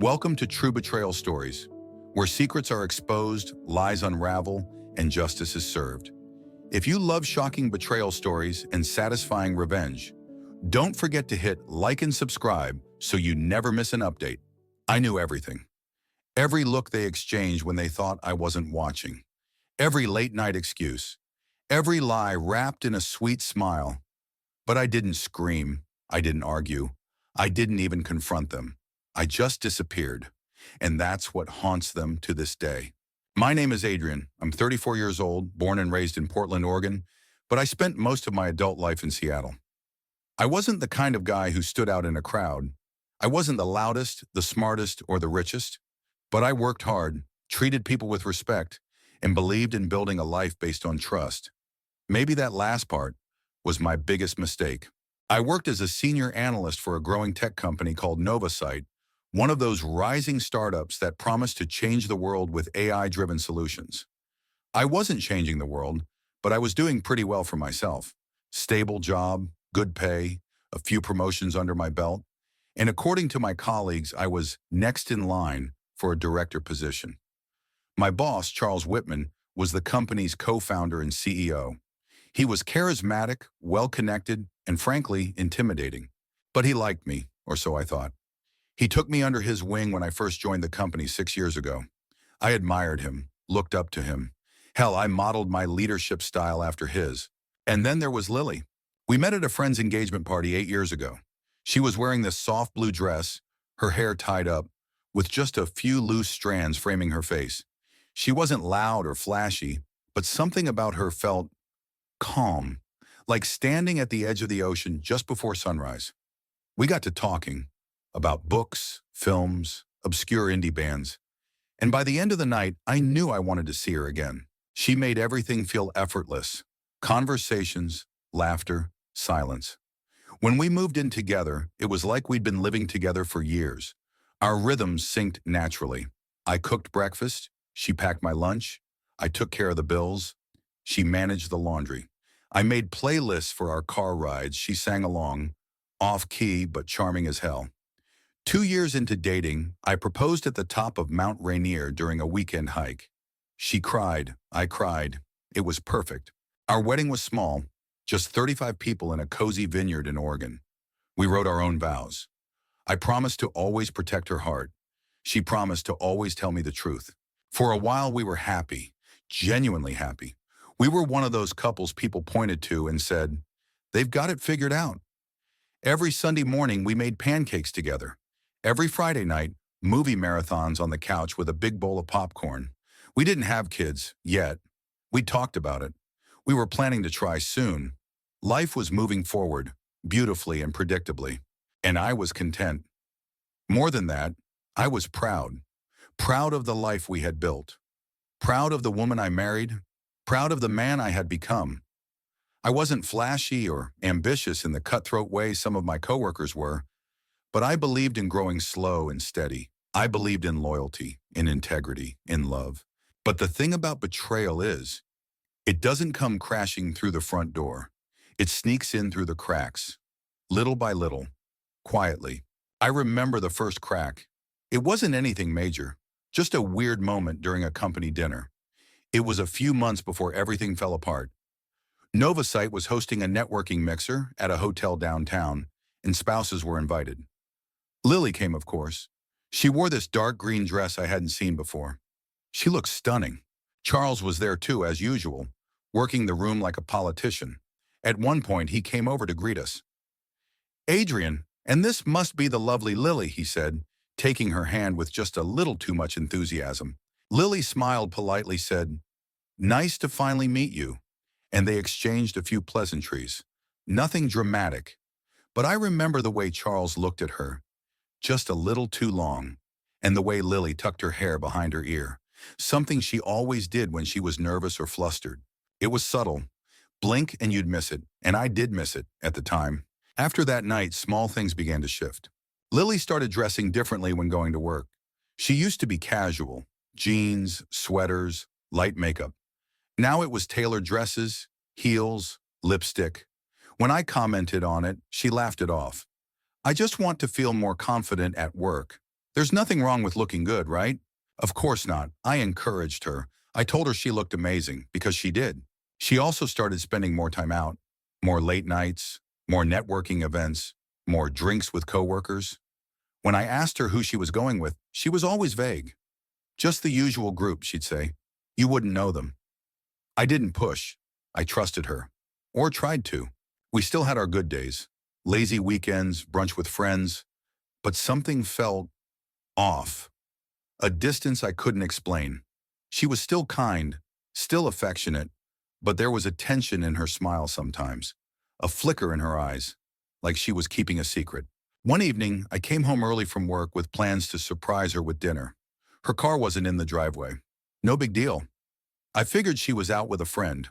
Welcome to True Betrayal Stories, where secrets are exposed, lies unravel, and justice is served. If you love shocking betrayal stories and satisfying revenge, don't forget to hit like and subscribe so you never miss an update. I knew everything. Every look they exchanged when they thought I wasn't watching. Every late-night excuse. Every lie wrapped in a sweet smile. But I didn't scream. I didn't argue. I didn't even confront them. I just disappeared. And that's what haunts them to this day. My name is Adrian. I'm 34 years old, born and raised in Portland, Oregon, but I spent most of my adult life in Seattle. I wasn't the kind of guy who stood out in a crowd. I wasn't the loudest, the smartest, or the richest, but I worked hard, treated people with respect, and believed in building a life based on trust. Maybe that last part was my biggest mistake. I worked as a senior analyst for a growing tech company called Novasight, one of those rising startups that promised to change the world with AI-driven solutions. I wasn't changing the world, but I was doing pretty well for myself. Stable job, good pay, a few promotions under my belt, and according to my colleagues, I was next in line for a director position. My boss, Charles Whitman, was the company's co-founder and CEO. He was charismatic, well-connected, and frankly, intimidating. But he liked me, or so I thought. He took me under his wing when I first joined the company 6 years ago. I admired him, looked up to him. Hell, I modeled my leadership style after his. And then there was Lily. We met at a friend's engagement party 8 years ago. She was wearing this soft blue dress, her hair tied up, with just a few loose strands framing her face. She wasn't loud or flashy, but something about her felt calm, like standing at the edge of the ocean just before sunrise. We got to talking about books, films, obscure indie bands. And by the end of the night, I knew I wanted to see her again. She made everything feel effortless. Conversations, laughter, silence. When we moved in together, it was like we'd been living together for years. Our rhythms synced naturally. I cooked breakfast, she packed my lunch, I took care of the bills, she managed the laundry. I made playlists for our car rides, she sang along, off-key but charming as hell. 2 years into dating, I proposed at the top of Mount Rainier during a weekend hike. She cried, I cried. It was perfect. Our wedding was small, just 35 people in a cozy vineyard in Oregon. We wrote our own vows. I promised to always protect her heart. She promised to always tell me the truth. For a while we were happy, genuinely happy. We were one of those couples people pointed to and said, they've got it figured out. Every Sunday morning we made pancakes together. Every Friday night, movie marathons on the couch with a big bowl of popcorn. We didn't have kids, yet. We talked about it. We were planning to try soon. Life was moving forward, beautifully and predictably. And I was content. More than that, I was proud. Proud of the life we had built. Proud of the woman I married. Proud of the man I had become. I wasn't flashy or ambitious in the cutthroat way some of my coworkers were, but I believed in growing slow and steady. I believed in loyalty, in integrity, in love. But the thing about betrayal is, it doesn't come crashing through the front door. It sneaks in through the cracks, little by little, quietly. I remember the first crack. It wasn't anything major, just a weird moment during a company dinner. It was a few months before everything fell apart. Novasight was hosting a networking mixer at a hotel downtown, and spouses were invited. Lily came, of course. She wore this dark green dress I hadn't seen before. She looked stunning. Charles was there too, as usual, working the room like a politician. At one point, he came over to greet us. Adrian, and this must be the lovely Lily, he said, taking her hand with just a little too much enthusiasm. Lily smiled politely, said, nice to finally meet you, and they exchanged a few pleasantries. Nothing dramatic, but I remember the way Charles looked at her, just a little too long, and the way Lily tucked her hair behind her ear, something she always did when she was nervous or flustered. It was subtle. Blink and you'd miss it, and I did miss it at the time. After that night, small things began to shift. Lily started dressing differently when going to work. She used to be casual, jeans, sweaters, light makeup. Now it was tailored dresses, heels, lipstick. When I commented on it, she laughed it off. I just want to feel more confident at work. There's nothing wrong with looking good, right? Of course not. I encouraged her. I told her she looked amazing because she did. She also started spending more time out, more late nights, more networking events, more drinks with coworkers. When I asked her who she was going with, she was always vague. Just the usual group, she'd say. You wouldn't know them. I didn't push. I trusted her. Or tried to. We still had our good days. Lazy weekends, brunch with friends. But something felt off. A distance I couldn't explain. She was still kind, still affectionate, but there was a tension in her smile sometimes, a flicker in her eyes, like she was keeping a secret. One evening, I came home early from work with plans to surprise her with dinner. Her car wasn't in the driveway. No big deal. I figured she was out with a friend,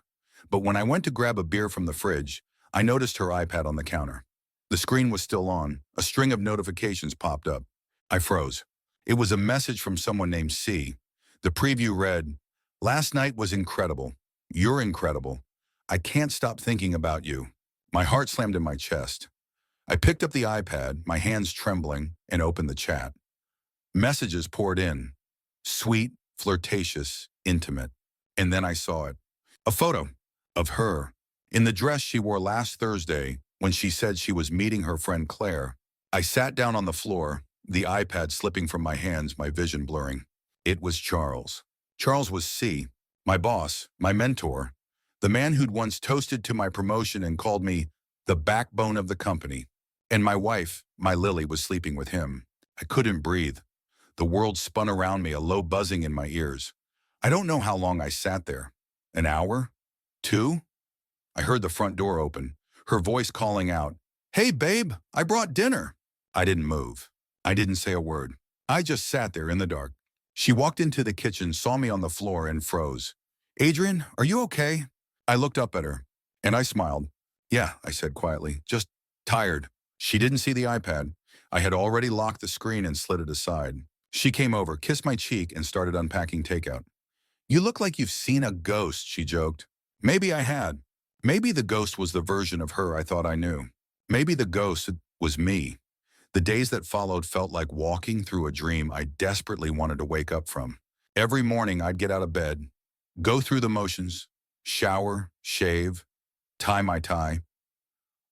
but when I went to grab a beer from the fridge, I noticed her iPad on the counter. The screen was still on. A string of notifications popped up. I froze. It was a message from someone named C. The preview read, "Last night was incredible. You're incredible. I can't stop thinking about you." My heart slammed in my chest. I picked up the iPad, my hands trembling, and opened the chat. Messages poured in. Sweet, flirtatious, intimate. And then I saw it. A photo of her in the dress she wore last Thursday when she said she was meeting her friend Claire. I sat down on the floor, the iPad slipping from my hands, my vision blurring. It was Charles. Charles was C, my boss, my mentor, the man who'd once toasted to my promotion and called me the backbone of the company. And my wife, my Lily, was sleeping with him. I couldn't breathe. The world spun around me, a low buzzing in my ears. I don't know how long I sat there. An hour? 2? I heard the front door open, her voice calling out, "Hey, babe, I brought dinner." I didn't move. I didn't say a word. I just sat there in the dark. She walked into the kitchen, saw me on the floor, and froze. "Adrian, are you okay?" I looked up at her, and I smiled. "Yeah," I said quietly, "just tired." She didn't see the iPad. I had already locked the screen and slid it aside. She came over, kissed my cheek, and started unpacking takeout. "You look like you've seen a ghost," she joked. Maybe I had. Maybe the ghost was the version of her I thought I knew. Maybe the ghost was me. The days that followed felt like walking through a dream I desperately wanted to wake up from. Every morning I'd get out of bed, go through the motions, shower, shave, tie my tie,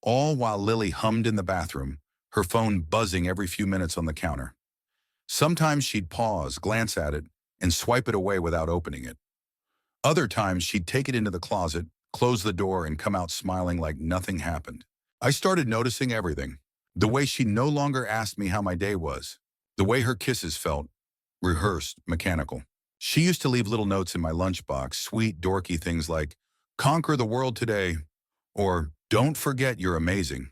all while Lily hummed in the bathroom, her phone buzzing every few minutes on the counter. Sometimes she'd pause, glance at it, and swipe it away without opening it. Other times she'd take it into the closet, close the door, and come out smiling like nothing happened. I started noticing everything. The way she no longer asked me how my day was. The way her kisses felt, rehearsed, mechanical. She used to leave little notes in my lunchbox, sweet, dorky things like, "Conquer the world today," or "Don't forget you're amazing."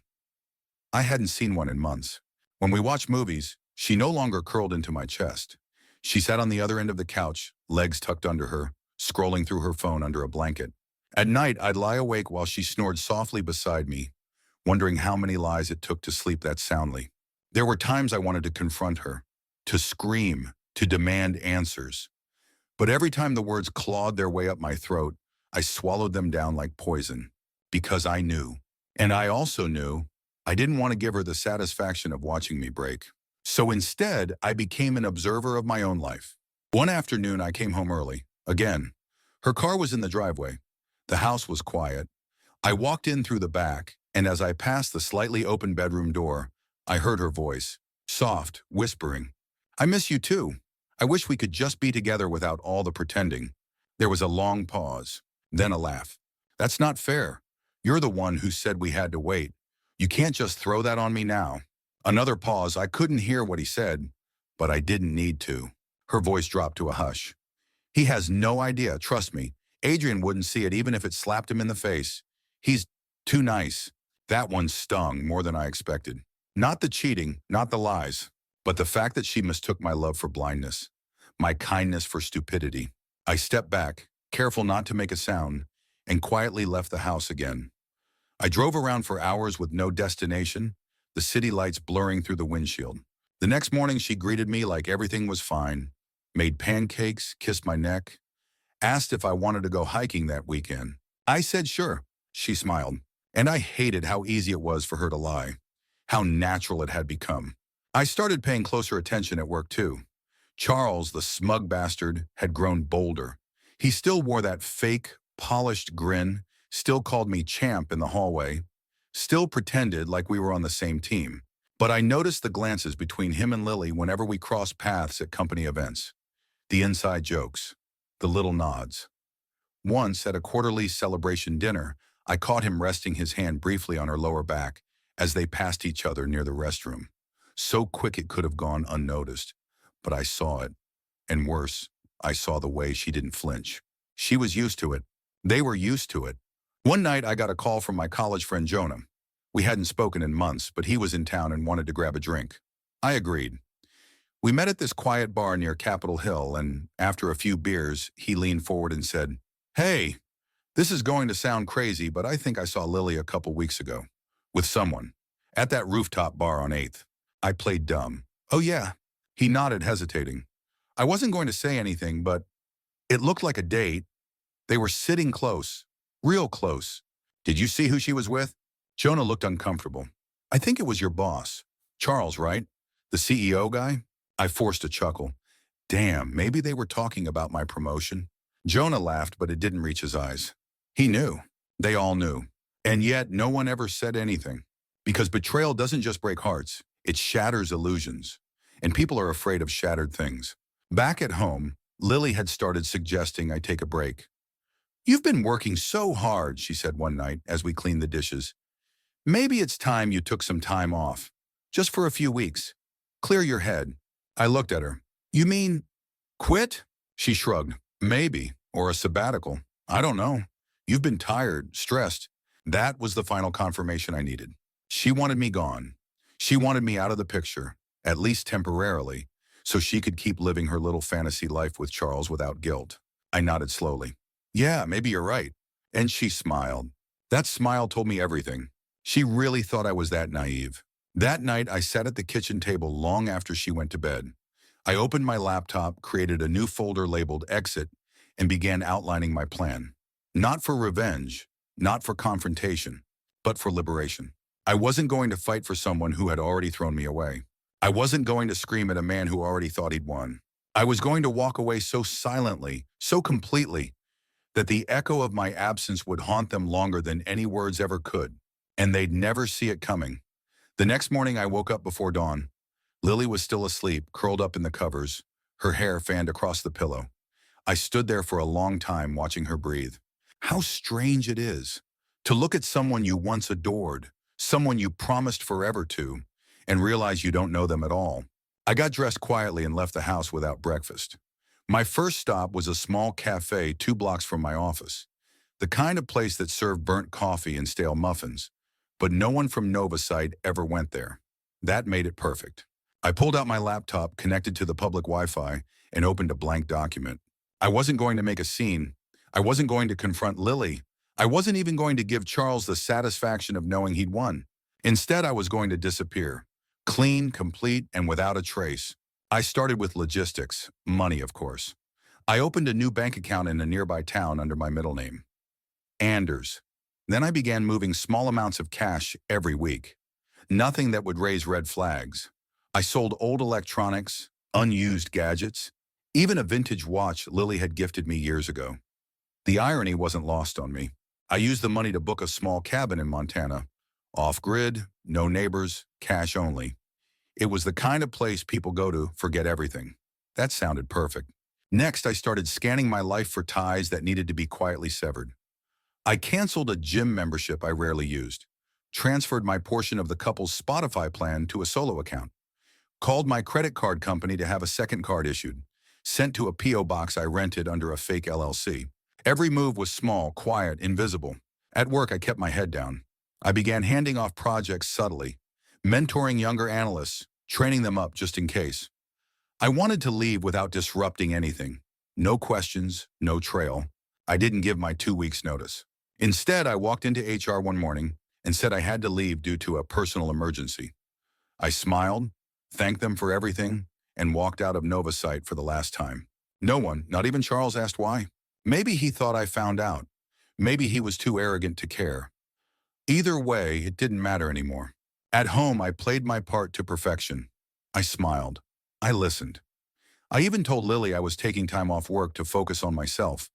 I hadn't seen one in months. When we watched movies, she no longer curled into my chest. She sat on the other end of the couch, legs tucked under her, scrolling through her phone under a blanket. At night, I'd lie awake while she snored softly beside me, wondering how many lies it took to sleep that soundly. There were times I wanted to confront her, to scream, to demand answers. But every time the words clawed their way up my throat, I swallowed them down like poison, because I knew. And I also knew I didn't want to give her the satisfaction of watching me break. So instead, I became an observer of my own life. One afternoon, I came home early. Again, her car was in the driveway. The house was quiet. I walked in through the back, and as I passed the slightly open bedroom door, I heard her voice, soft, whispering, "I miss you too. I wish we could just be together without all the pretending." There was a long pause, then a laugh. "That's not fair. You're the one who said we had to wait. You can't just throw that on me now." Another pause. I couldn't hear what he said, but I didn't need to. Her voice dropped to a hush. "He has no idea, trust me. Adrian wouldn't see it even if it slapped him in the face. He's too nice." That one stung more than I expected. Not the cheating, not the lies, but the fact that she mistook my love for blindness, my kindness for stupidity. I stepped back, careful not to make a sound, and quietly left the house again. I drove around for hours with no destination, the city lights blurring through the windshield. The next morning she greeted me like everything was fine, made pancakes, kissed my neck, asked if I wanted to go hiking that weekend. I said sure. She smiled. And I hated how easy it was for her to lie, how natural it had become. I started paying closer attention at work too. Charles, the smug bastard, had grown bolder. He still wore that fake, polished grin, still called me champ in the hallway, still pretended like we were on the same team. But I noticed the glances between him and Lily whenever we crossed paths at company events. The inside jokes, the little nods. Once, at a quarterly celebration dinner, I caught him resting his hand briefly on her lower back as they passed each other near the restroom. So quick it could have gone unnoticed, but I saw it. And worse, I saw the way she didn't flinch. She was used to it. They were used to it. One night, I got a call from my college friend Jonah. We hadn't spoken in months, but he was in town and wanted to grab a drink. I agreed. We met at this quiet bar near Capitol Hill, and after a few beers, he leaned forward and said, "Hey, this is going to sound crazy, but I think I saw Lily a couple weeks ago. With someone. At that rooftop bar on 8th. I played dumb. Oh yeah." He nodded, hesitating. I wasn't going to say anything, but it looked like a date. They were sitting close. Real close. Did you see who she was with? Jonah looked uncomfortable. I think it was your boss. Charles, right? The CEO guy? I forced a chuckle. Damn, maybe they were talking about my promotion. Jonah laughed, but it didn't reach his eyes. He knew. They all knew. And yet, no one ever said anything. Because betrayal doesn't just break hearts. It shatters illusions. And people are afraid of shattered things. Back at home, Lily had started suggesting I take a break. You've been working so hard, she said one night as we cleaned the dishes. Maybe it's time you took some time off. Just for a few weeks. Clear your head. I looked at her. You mean quit? She shrugged. Maybe. Or a sabbatical. I don't know. You've been tired, stressed. That was the final confirmation I needed. She wanted me gone. She wanted me out of the picture, at least temporarily, so she could keep living her little fantasy life with Charles without guilt. I nodded slowly. Yeah, maybe you're right. And she smiled. That smile told me everything. She really thought I was that naive. That night, I sat at the kitchen table long after she went to bed. I opened my laptop, created a new folder labeled Exit, and began outlining my plan. Not for revenge, not for confrontation, but for liberation. I wasn't going to fight for someone who had already thrown me away. I wasn't going to scream at a man who already thought he'd won. I was going to walk away so silently, so completely, that the echo of my absence would haunt them longer than any words ever could, and they'd never see it coming. The next morning I woke up before dawn. Lily was still asleep, curled up in the covers, her hair fanned across the pillow. I stood there for a long time watching her breathe. How strange it is to look at someone you once adored, someone you promised forever to, and realize you don't know them at all. I got dressed quietly and left the house without breakfast. My first stop was a small cafe 2 blocks from my office, the kind of place that served burnt coffee and stale muffins, but no one from Novasite ever went there. That made it perfect. I pulled out my laptop, connected to the public Wi-Fi, and opened a blank document. I wasn't going to make a scene. I wasn't going to confront Lily. I wasn't even going to give Charles the satisfaction of knowing he'd won. Instead, I was going to disappear. Clean, complete, and without a trace. I started with logistics, money, of course. I opened a new bank account in a nearby town under my middle name, Anders. Then I began moving small amounts of cash every week. Nothing that would raise red flags. I sold old electronics, unused gadgets, even a vintage watch Lily had gifted me years ago. The irony wasn't lost on me. I used the money to book a small cabin in Montana. Off-grid, no neighbors, cash only. It was the kind of place people go to forget everything. That sounded perfect. Next, I started scanning my life for ties that needed to be quietly severed. I canceled a gym membership I rarely used, transferred my portion of the couple's Spotify plan to a solo account, called my credit card company to have a second card issued, sent to a P.O. box I rented under a fake LLC. Every move was small, quiet, invisible. At work, I kept my head down. I began handing off projects subtly, mentoring younger analysts, training them up just in case. I wanted to leave without disrupting anything. No questions, no trail. I didn't give my 2 weeks' notice. Instead, I walked into HR one morning and said I had to leave due to a personal emergency. I smiled, thanked them for everything, and walked out of Novasite for the last time. No one, not even Charles, asked why. Maybe he thought I found out. Maybe he was too arrogant to care. Either way, it didn't matter anymore. At home, I played my part to perfection. I smiled. I listened. I even told Lily I was taking time off work to focus on myself.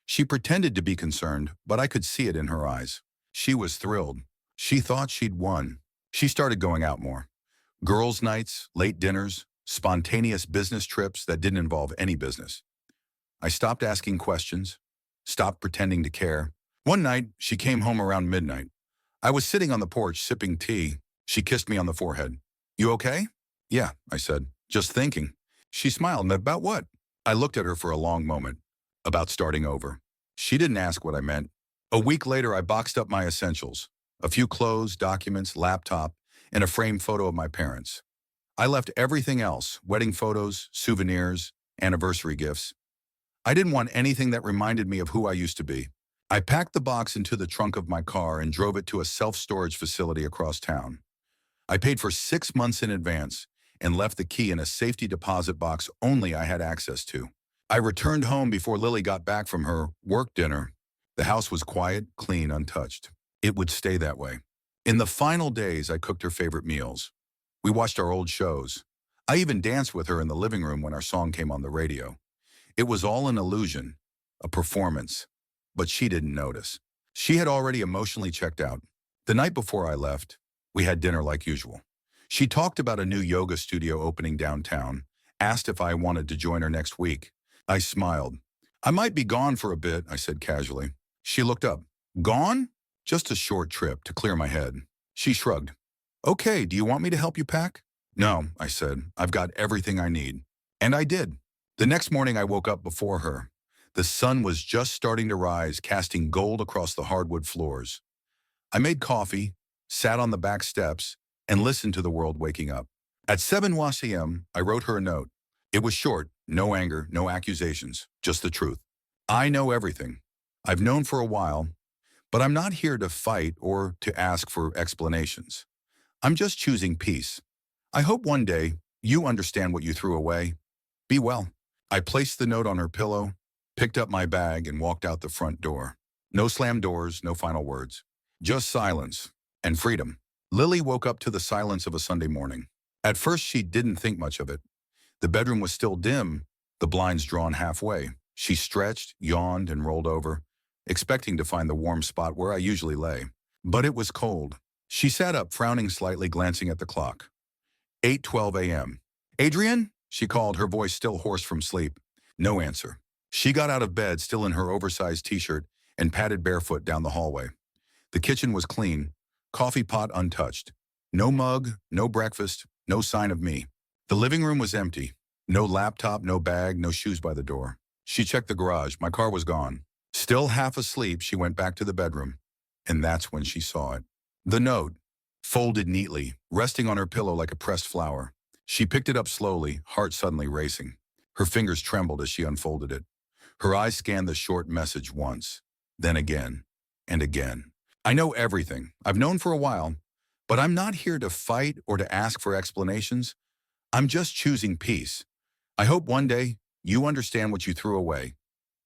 She pretended to be concerned, but I could see it in her eyes. She was thrilled. She thought she'd won. She started going out more. Girls' nights, late dinners, spontaneous business trips that didn't involve any business. I stopped asking questions, stopped pretending to care. One night, she came home around midnight. I was sitting on the porch sipping tea. She kissed me on the forehead. "You okay?" "Yeah," I said. "Just thinking." She smiled. "About what?" I looked at her for a long moment. "About starting over." She didn't ask what I meant. A week later, I boxed up my essentials. A few clothes, documents, laptop, and a framed photo of my parents. I left everything else, wedding photos, souvenirs, anniversary gifts. I didn't want anything that reminded me of who I used to be. I packed the box into the trunk of my car and drove it to a self-storage facility across town. I paid for 6 months in advance and left the key in a safety deposit box only I had access to. I returned home before Lily got back from her work dinner. The house was quiet, clean, untouched. It would stay that way. In the final days, I cooked her favorite meals. We watched our old shows. I even danced with her in the living room when our song came on the radio. It was all an illusion, a performance, but she didn't notice. She had already emotionally checked out. The night before I left, we had dinner like usual. She talked about a new yoga studio opening downtown, asked if I wanted to join her next week. I smiled. "I might be gone for a bit," I said casually. She looked up. "Gone?" "Just a short trip to clear my head." She shrugged. "Okay, do you want me to help you pack?" "No," I said. "I've got everything I need." And I did. The next morning I woke up before her. The sun was just starting to rise, casting gold across the hardwood floors. I made coffee, sat on the back steps, and listened to the world waking up. At 7 p.m., I wrote her a note. It was short, no anger, no accusations, just the truth. "I know everything. I've known for a while, but I'm not here to fight or to ask for explanations. I'm just choosing peace. I hope one day you understand what you threw away. Be well." I placed the note on her pillow, picked up my bag, and walked out the front door. No slammed doors, no final words. Just silence and freedom. Lily woke up to the silence of a Sunday morning. At first, she didn't think much of it. The bedroom was still dim, the blinds drawn halfway. She stretched, yawned, and rolled over, expecting to find the warm spot where I usually lay. But it was cold. She sat up, frowning slightly, glancing at the clock. 8:12 a.m. "Adrian?" she called, her voice still hoarse from sleep. No answer. She got out of bed, still in her oversized t-shirt, and padded barefoot down the hallway. The kitchen was clean, coffee pot untouched. No mug, no breakfast, no sign of me. The living room was empty. No laptop, no bag, no shoes by the door. She checked the garage. My car was gone. Still half asleep, she went back to the bedroom. And that's when she saw it. The note, folded neatly, resting on her pillow like a pressed flower. She picked it up slowly, heart suddenly racing. Her fingers trembled as she unfolded it. Her eyes scanned the short message once, then again, and again. "I know everything. I've known for a while, but I'm not here to fight or to ask for explanations. I'm just choosing peace. I hope one day you understand what you threw away.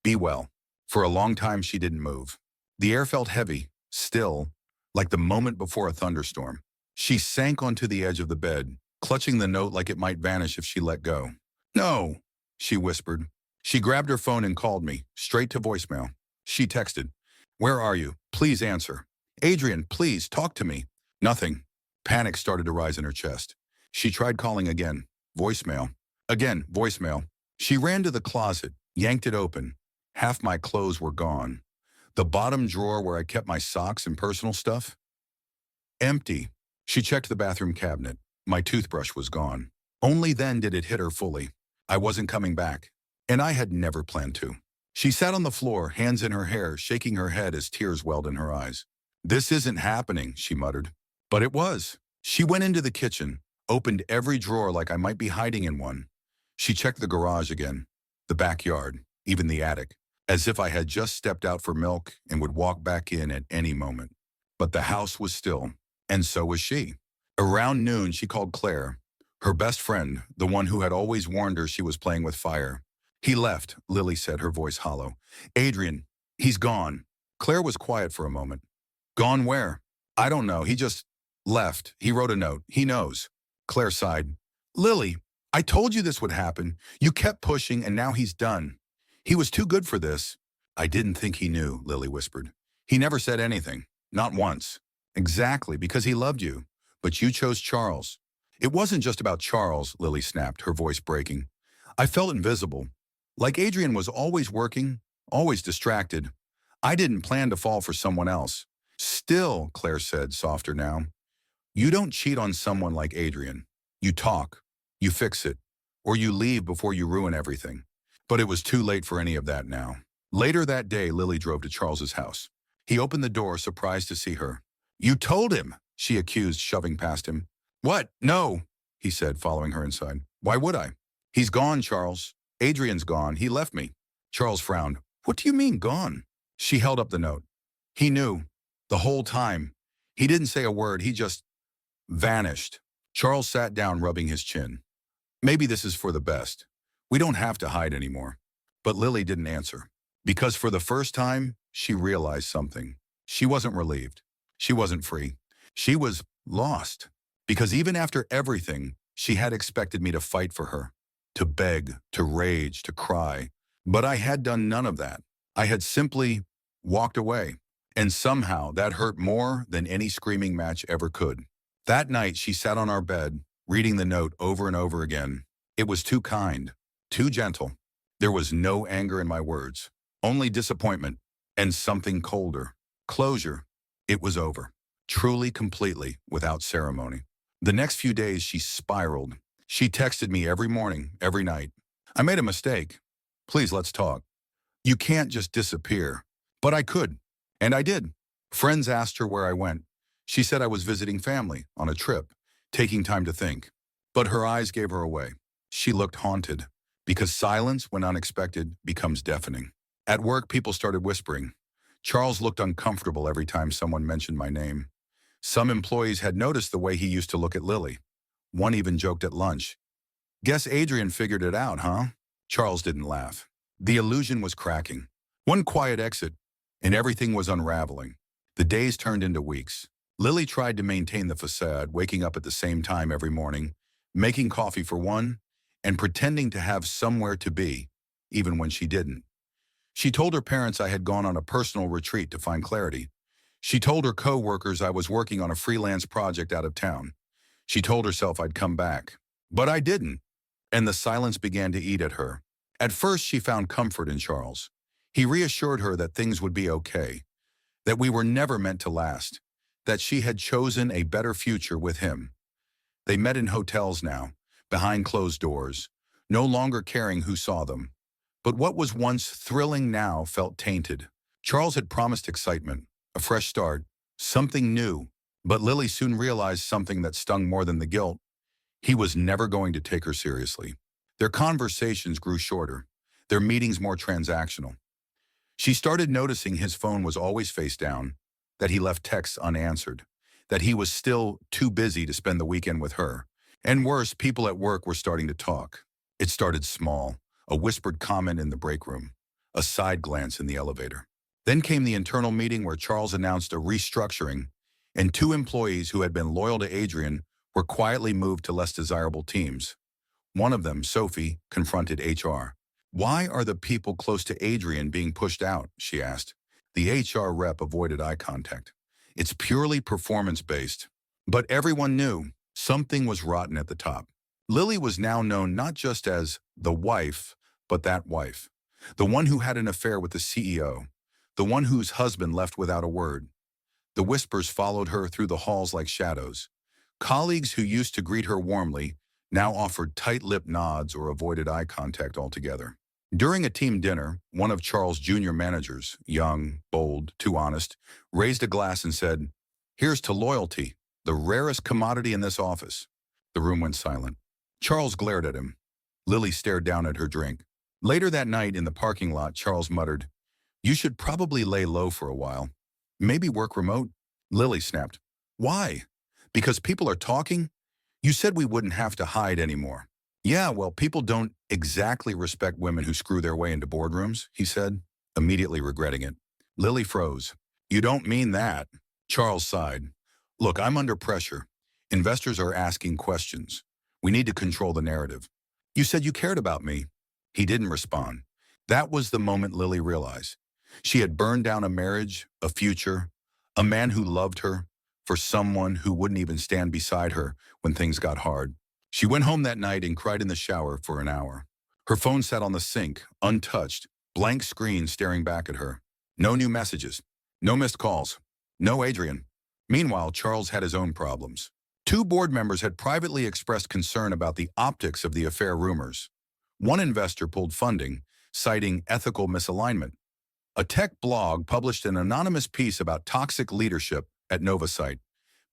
Be well." For a long time, she didn't move. The air felt heavy, still, like the moment before a thunderstorm. She sank onto the edge of the bed, clutching the note like it might vanish if she let go. "No," she whispered. She grabbed her phone and called me, straight to voicemail. She texted, "Where are you? Please answer. Adrian, please, talk to me." Nothing. Panic started to rise in her chest. She tried calling again. Voicemail. Again, voicemail. She ran to the closet, yanked it open. Half my clothes were gone. The bottom drawer where I kept my socks and personal stuff? Empty. She checked the bathroom cabinet. My toothbrush was gone. Only then did it hit her fully. I wasn't coming back. And I had never planned to. She sat on the floor, hands in her hair, shaking her head as tears welled in her eyes. "This isn't happening," she muttered. But it was. She went into the kitchen, opened every drawer like I might be hiding in one. She checked the garage again, the backyard, even the attic, as if I had just stepped out for milk and would walk back in at any moment. But the house was still, and so was she. Around noon, she called Claire, her best friend, the one who had always warned her she was playing with fire. "He left," Lily said, her voice hollow. "Adrian, he's gone." Claire was quiet for a moment. "Gone where?" "I don't know. He just left. He wrote a note. He knows." Claire sighed. Lily, I told you this would happen. You kept pushing and now he's done. He was too good for this. I didn't think he knew, Lily whispered. He never said anything. Not once. Exactly, because he loved you. But you chose Charles. It wasn't just about Charles, Lily snapped, her voice breaking. I felt invisible. Like Adrian was always working, always distracted. I didn't plan to fall for someone else. Still, Claire said, softer now, you don't cheat on someone like Adrian. You talk, you fix it, or you leave before you ruin everything. But it was too late for any of that now. Later that day, Lily drove to Charles's house. He opened the door, surprised to see her. You told him, she accused, shoving past him. What? No, he said, following her inside. Why would I? He's gone, Charles. Adrian's gone. He left me. Charles frowned. What do you mean, gone? She held up the note. He knew. The whole time. He didn't say a word. He just vanished. Charles sat down, rubbing his chin. Maybe this is for the best. We don't have to hide anymore. But Lily didn't answer. Because for the first time, she realized something. She wasn't relieved. She wasn't free. She was lost. Because even after everything, she had expected me to fight for her. To beg, to rage, to cry. But I had done none of that. I had simply walked away. And somehow that hurt more than any screaming match ever could. That night, she sat on our bed, reading the note over and over again. It was too kind, too gentle. There was no anger in my words, only disappointment and something colder. Closure. It was over. Truly, completely, without ceremony. The next few days, she spiraled. She texted me every morning, every night. I made a mistake. Please, let's talk. You can't just disappear. But I could. And I did. Friends asked her where I went. She said I was visiting family, on a trip, taking time to think. But her eyes gave her away. She looked haunted, because silence, when unexpected, becomes deafening. At work, people started whispering. Charles looked uncomfortable every time someone mentioned my name. Some employees had noticed the way he used to look at Lily. One even joked at lunch. Guess Adrian figured it out, huh? Charles didn't laugh. The illusion was cracking. One quiet exit, and everything was unraveling. The days turned into weeks. Lily tried to maintain the facade, waking up at the same time every morning, making coffee for one, and pretending to have somewhere to be, even when she didn't. She told her parents I had gone on a personal retreat to find clarity. She told her co-workers I was working on a freelance project out of town. She told herself I'd come back. But I didn't, and the silence began to eat at her. At first, she found comfort in Charles. He reassured her that things would be okay, that we were never meant to last, that she had chosen a better future with him. They met in hotels now, behind closed doors, no longer caring who saw them. But what was once thrilling now felt tainted. Charles had promised excitement, a fresh start, something new. But Lily soon realized something that stung more than the guilt. He was never going to take her seriously. Their conversations grew shorter, their meetings more transactional. She started noticing his phone was always face down, that he left texts unanswered, that he was still too busy to spend the weekend with her. And worse, people at work were starting to talk. It started small, a whispered comment in the break room, a side glance in the elevator. Then came the internal meeting where Charles announced a restructuring, and two employees who had been loyal to Adrian were quietly moved to less desirable teams. One of them, Sophie, confronted HR. Why are the people close to Adrian being pushed out? She asked. The HR rep avoided eye contact. It's purely performance-based. But everyone knew something was rotten at the top. Lily was now known not just as the wife, but that wife. The one who had an affair with the CEO. The one whose husband left without a word. The whispers followed her through the halls like shadows. Colleagues who used to greet her warmly now offered tight-lipped nods or avoided eye contact altogether. During a team dinner, one of Charles' junior managers, young, bold, too honest, raised a glass and said, "Here's to loyalty, the rarest commodity in this office." The room went silent. Charles glared at him. Lily stared down at her drink. Later that night in the parking lot, Charles muttered, "You should probably lay low for a while. Maybe work remote." Lily snapped, "Why? Because people are talking? You said we wouldn't have to hide anymore." "Yeah, well, people don't exactly respect women who screw their way into boardrooms," he said, immediately regretting it. Lily froze. "You don't mean that." Charles sighed. "Look, I'm under pressure. Investors are asking questions. We need to control the narrative. You said you cared about me. He didn't respond. That was the moment Lily realized. She had burned down a marriage, a future, a man who loved her, for someone who wouldn't even stand beside her when things got hard. She went home that night and cried in the shower for an hour. Her phone sat on the sink, untouched, blank screen staring back at her. No new messages, no missed calls, no Adrian. Meanwhile, Charles had his own problems. Two board members had privately expressed concern about the optics of the affair rumors. One investor pulled funding, citing ethical misalignment. A tech blog published an anonymous piece about toxic leadership at Novasite,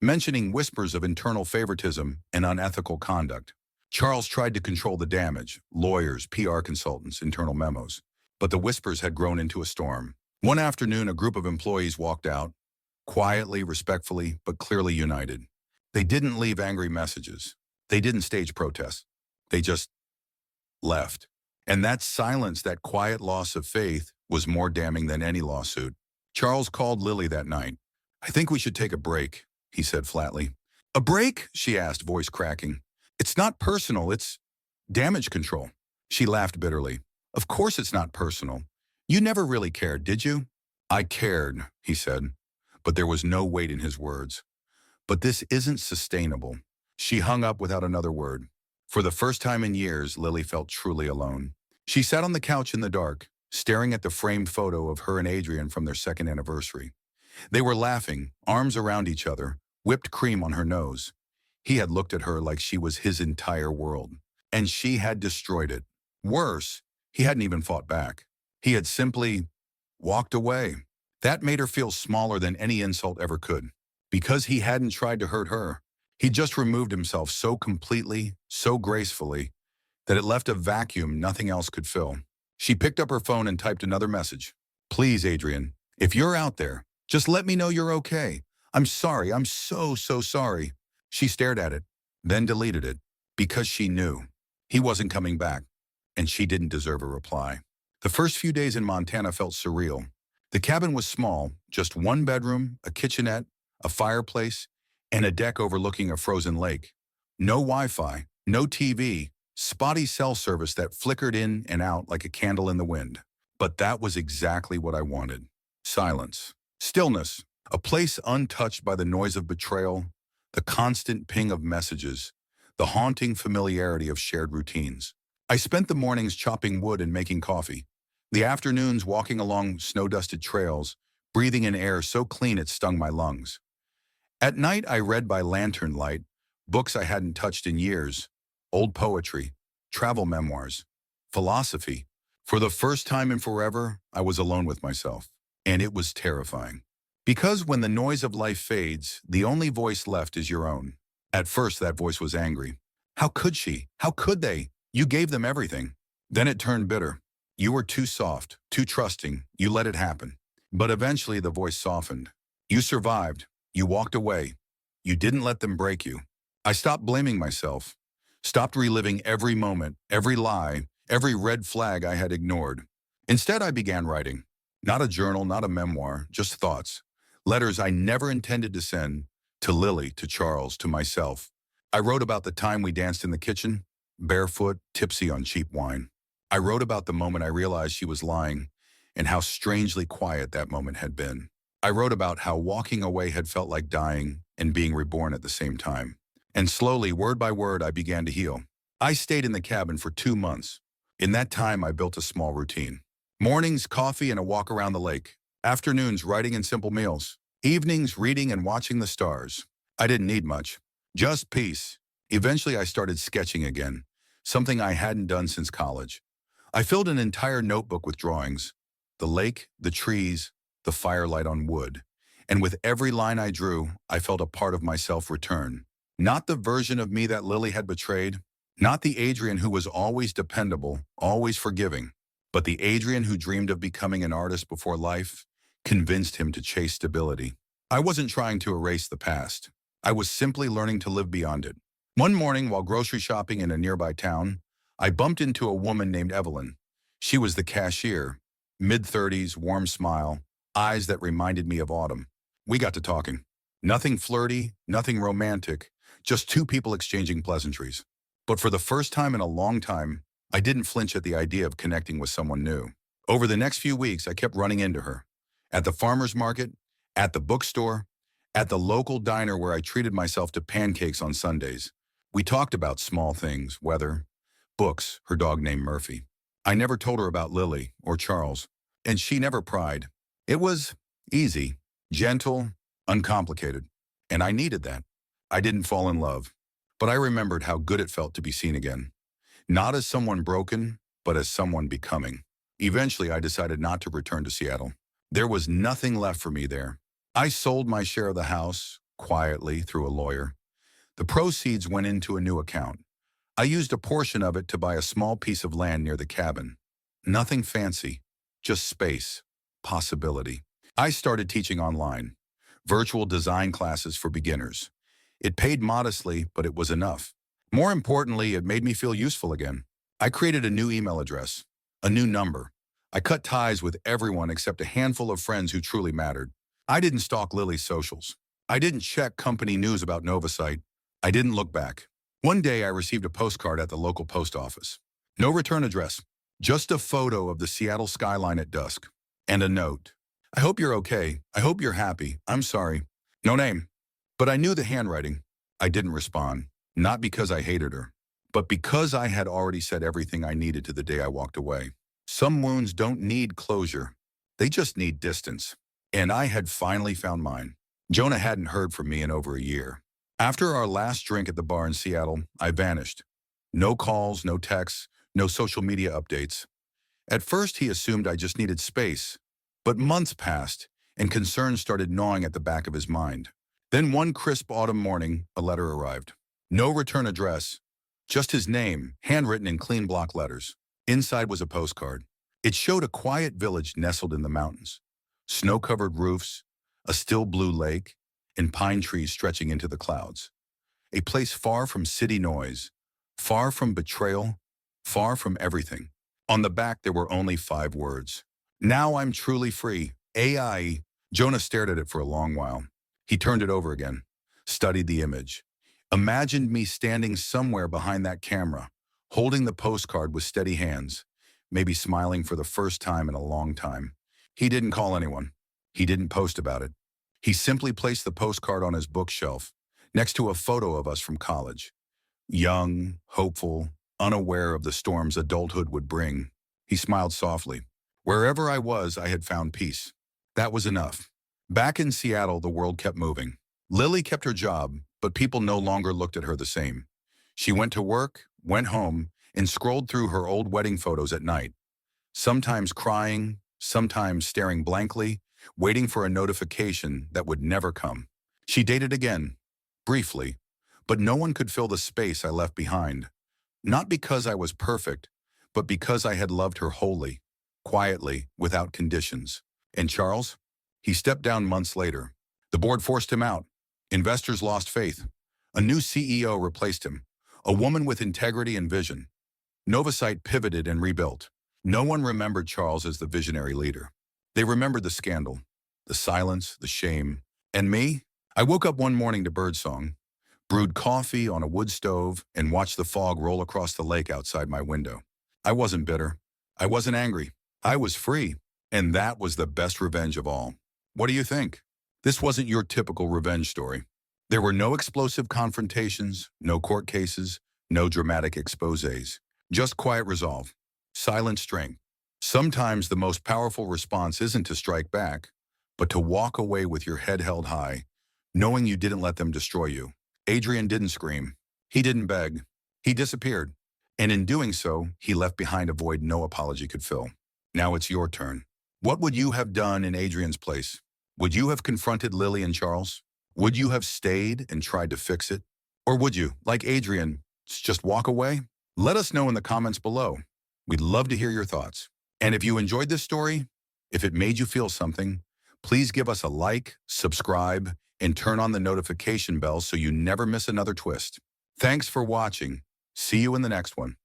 mentioning whispers of internal favoritism and unethical conduct. Charles tried to control the damage, lawyers, PR consultants, internal memos. But the whispers had grown into a storm. One afternoon, a group of employees walked out, quietly, respectfully, but clearly united. They didn't leave angry messages. They didn't stage protests. They just left. And that silence, that quiet loss of faith, was more damning than any lawsuit. Charles called Lily that night. "I think we should take a break," he said flatly. "A break?" she asked, voice cracking. "It's not personal, it's damage control." She laughed bitterly. "Of course it's not personal. You never really cared, did you?" "I cared," he said, but there was no weight in his words. "But this isn't sustainable." She hung up without another word. For the first time in years, Lily felt truly alone. She sat on the couch in the dark, staring at the framed photo of her and Adrian from their second anniversary. They were laughing, arms around each other, whipped cream on her nose. He had looked at her like she was his entire world, and she had destroyed it. Worse, he hadn't even fought back. He had simply walked away. That made her feel smaller than any insult ever could. Because he hadn't tried to hurt her, he just removed himself so completely, so gracefully, that it left a vacuum nothing else could fill. She picked up her phone and typed another message. "Please, Adrian, if you're out there, just let me know you're okay. I'm sorry, I'm so sorry." She stared at it, then deleted it, because she knew he wasn't coming back, and she didn't deserve a reply. The first few days in Montana felt surreal. The cabin was small, just one bedroom, a kitchenette, a fireplace, and a deck overlooking a frozen lake. No Wi-Fi, no TV, spotty cell service that flickered in and out like a candle in the wind. But that was exactly what I wanted. Silence. Stillness. A place untouched by the noise of betrayal, the constant ping of messages, the haunting familiarity of shared routines. I spent the mornings chopping wood and making coffee. The afternoons walking along snow-dusted trails, breathing in air so clean it stung my lungs. At night, I read by lantern light, books I hadn't touched in years, old poetry, travel memoirs, philosophy. For the first time in forever, I was alone with myself, and it was terrifying. Because when the noise of life fades, the only voice left is your own. At first, that voice was angry. How could she? How could they? You gave them everything. Then it turned bitter. You were too soft, too trusting. You let it happen. But eventually, the voice softened. You survived. You walked away. You didn't let them break you. I stopped blaming myself, stopped reliving every moment, every lie, every red flag I had ignored. Instead, I began writing. Not a journal, not a memoir, just thoughts. Letters I never intended to send, to Lily, to Charles, to myself. I wrote about the time we danced in the kitchen, barefoot, tipsy on cheap wine. I wrote about the moment I realized she was lying and how strangely quiet that moment had been. I wrote about how walking away had felt like dying and being reborn at the same time. And slowly, word by word, I began to heal. I stayed in the cabin for 2 months. In that time, I built a small routine. Mornings, coffee, and a walk around the lake. Afternoons, writing and simple meals. Evenings, reading and watching the stars. I didn't need much. Just peace. Eventually, I started sketching again, something I hadn't done since college. I filled an entire notebook with drawings. The lake, the trees, the firelight on wood. And with every line I drew, I felt a part of myself return. Not the version of me that Lily had betrayed, not the Adrian who was always dependable, always forgiving, but the Adrian who dreamed of becoming an artist before life convinced him to chase stability. I wasn't trying to erase the past. I was simply learning to live beyond it. One morning, while grocery shopping in a nearby town, I bumped into a woman named Evelyn. She was the cashier, mid-30s, warm smile, eyes that reminded me of autumn. We got to talking. Nothing flirty, nothing romantic, just two people exchanging pleasantries. But for the first time in a long time, I didn't flinch at the idea of connecting with someone new. Over the next few weeks, I kept running into her. At the farmer's market, at the bookstore, at the local diner where I treated myself to pancakes on Sundays. We talked about small things, weather, books, her dog named Murphy. I never told her about Lily or Charles, and she never pried. It was easy, gentle, uncomplicated, and I needed that. I didn't fall in love, but I remembered how good it felt to be seen again. Not as someone broken, but as someone becoming. Eventually, I decided not to return to Seattle. There was nothing left for me there. I sold my share of the house, quietly, through a lawyer. The proceeds went into a new account. I used a portion of it to buy a small piece of land near the cabin. Nothing fancy, just space, possibility. I started teaching online, virtual design classes for beginners. It paid modestly, but it was enough. More importantly, it made me feel useful again. I created a new email address, a new number. I cut ties with everyone except a handful of friends who truly mattered. I didn't stalk Lily's socials. I didn't check company news about Novasite. I didn't look back. One day I received a postcard at the local post office. No return address, just a photo of the Seattle skyline at dusk. And a note. I hope you're okay. I hope you're happy. I'm sorry. No name. But I knew the handwriting. I didn't respond. Not because I hated her, but because I had already said everything I needed to the day I walked away. Some wounds don't need closure. They just need distance. And I had finally found mine. Jonah hadn't heard from me in over a year. After our last drink at the bar in Seattle, I vanished. No calls, no texts, no social media updates. At first, he assumed I just needed space. But months passed, and concerns started gnawing at the back of his mind. Then one crisp autumn morning, a letter arrived. No return address, just his name, handwritten in clean block letters. Inside was a postcard. It showed a quiet village nestled in the mountains. Snow-covered roofs, a still blue lake, and pine trees stretching into the clouds. A place far from city noise, far from betrayal, far from everything. On the back, there were only 5 words. Now I'm truly free. AI. Jonah stared at it for a long while. He turned it over again, studied the image, imagined me standing somewhere behind that camera, holding the postcard with steady hands, maybe smiling for the first time in a long time. He didn't call anyone. He didn't post about it. He simply placed the postcard on his bookshelf, next to a photo of us from college. Young, hopeful, unaware of the storms adulthood would bring. He smiled softly. Wherever I was, I had found peace. That was enough. Back in Seattle, the world kept moving. Lily kept her job, but people no longer looked at her the same. She went to work, went home, and scrolled through her old wedding photos at night, sometimes crying, sometimes staring blankly, waiting for a notification that would never come. She dated again, briefly, but no one could fill the space I left behind. Not because I was perfect, but because I had loved her wholly, quietly, without conditions. And Charles? He stepped down months later. The board forced him out. Investors lost faith. A new CEO replaced him, a woman with integrity and vision. Novasite pivoted and rebuilt. No one remembered Charles as the visionary leader. They remembered the scandal, the silence, the shame. And me? I woke up one morning to birdsong, brewed coffee on a wood stove, and watched the fog roll across the lake outside my window. I wasn't bitter. I wasn't angry. I was free. And that was the best revenge of all. What do you think? This wasn't your typical revenge story. There were no explosive confrontations, no court cases, no dramatic exposés. Just quiet resolve, silent strength. Sometimes the most powerful response isn't to strike back, but to walk away with your head held high, knowing you didn't let them destroy you. Adrian didn't scream. He didn't beg. He disappeared. And in doing so, he left behind a void no apology could fill. Now it's your turn. What would you have done in Adrian's place? Would you have confronted Lily and Charles? Would you have stayed and tried to fix it? Or would you, like Adrian, just walk away? Let us know in the comments below. We'd love to hear your thoughts. And if you enjoyed this story, if it made you feel something, please give us a like, subscribe, and turn on the notification bell so you never miss another twist. Thanks for watching. See you in the next one.